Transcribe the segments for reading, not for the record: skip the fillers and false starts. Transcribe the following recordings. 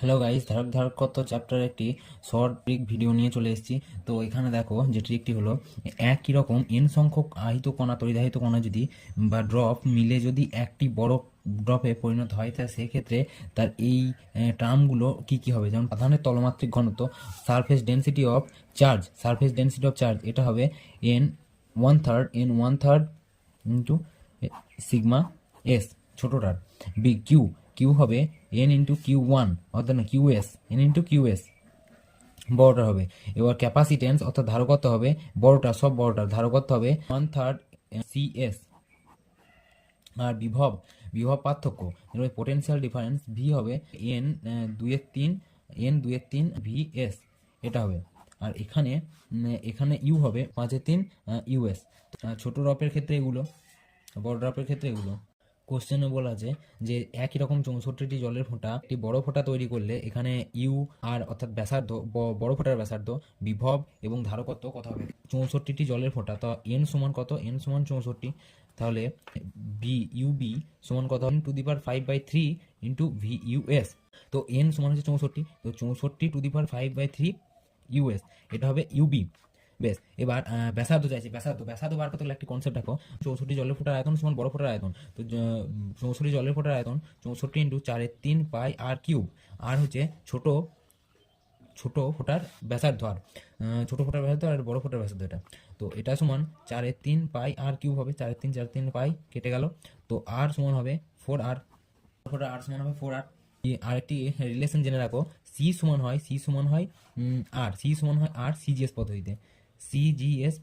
Hello guys, ধারক ধারকত্ব chapter একটি short trick video নিয়ে চলে এসেছি। তো এখানে দেখো যে ট্রিকটি হলো, একই রকম এন সংখ্যক আহিত কণা তড়িদাহিত কণা যদি বা ড্রপ মিলে যদি একটি বড় ড্রপে পরিণত হয়, তা সেক্ষেত্রে তার এই টার্মগুলো কি কি হবে। যেমন সাধারণের তলমাত্রিক ঘনত্ব, সারফেস ডেন্সিটি অফ চার্জ, এটা হবে n1/3 ইন্টু সিগমা এস ছোটটার। কিউ কিউ হবে এন ইন্টু কিউ1, অর্থাৎ না কিউ এস বড়টার হবে। এবার ক্যাপাসিটেন্স অর্থাৎ ধারকত্ব হবে বড়টা, সব বড়টার ধারকত্ব হবে 1/3 সিএস। আর বিভব বিভব পার্থক্য, পোটেনশিয়াল ডিফারেন্স ভি হবে এন 2/3 ভি এস, এটা হবে। আর এখানে এখানে ইউ হবে 5/3 ইউএস। ছোট ড্রপের ক্ষেত্রে এগুলো, বড় ড্রপের ক্ষেত্রে এগুলো। কোশ্চেনে বলা আছে যে একই রকম 64টি জলের ফোঁটা একটি বড় ফোঁটা তৈরি করলে এখানে ইউ আর অর্থাৎ ব্যাসার্ধ, বড় ফোঁটার ব্যাসার্ধ, বিভব এবং ধারকত্ব কত হবে। 64টি জলের ফোঁটা, তো এন সমান কত, এন সমান 64। তাহলে ইউবি সমান কত, 10⁵/3 ইন্টু ভি ইউএস। তো এন সমান হচ্ছে 64, তো 64 10⁵3 ইউএস, এটা হবে ইউবি। বেশ, এবার ব্যাসার্ধ চাইছি। ব্যাসার্ধ বার করতে গেলে একটি কনসেপ্ট দেখো, 64 জলের ফোঁটার আয়তন সমান বড় ফোঁটার আয়তন। তো 64 জলের ফোঁটার আয়তন 64 ইন্টু 4/3 পাই আর কিউব। আর হচ্ছে ছোট ছোট ফোঁটার ব্যাসার্ধ, আর ছোট ফোঁটার ব্যাসার্ধ আর বড় ফোঁটার ব্যাসার্ধ, এটা। তো এটা সমান 4/3 পাই আর কিউব হবে, 4/3 পাই কেটে গেল। তো আর সমান হবে 4r, ফোঁটার আর সমান হবে 4r। আরেকটি রিলেশন জেনে রাখো, সি সমান হয় আর সিজিএস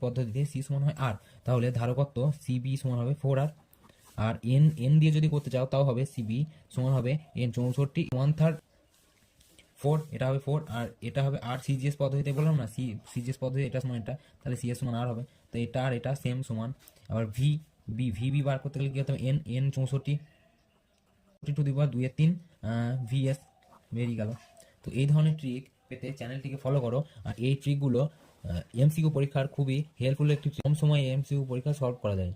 পদ্ধতিতে সি সমান হয় আর। তাহলে ধারকত্ব সিবি সমান হবে 4r। আর এন এন দিয়ে যদি করতে চাও তাও হবে সিবি সমান হবে এন 64 1/3 4, এটা হবে 4। আর এটা হবে আর সিজিএস পদ্ধতিতে বললাম না, সিজিএস পদ্ধতি এটা সমান এটা, তাহলে সিএস সমান আর হবে। তো এটা আর এটা সেম সমান। আবার ভিবি বার করতে গেলে কি হতে হবে, এন 64 টু দি পাওয়ার 2/3 ভিএস, বেরিয়ে গেল। তো এই ধরনের ট্রিক পেতে চ্যানেলটিকে ফলো করো। আর এই ট্রিকগুলো এমসিকিউ পরীক্ষার খুবই হেল্পফুল একটি, কম সময়ে এমসিকিউ পরীক্ষা সলভ করা যায়।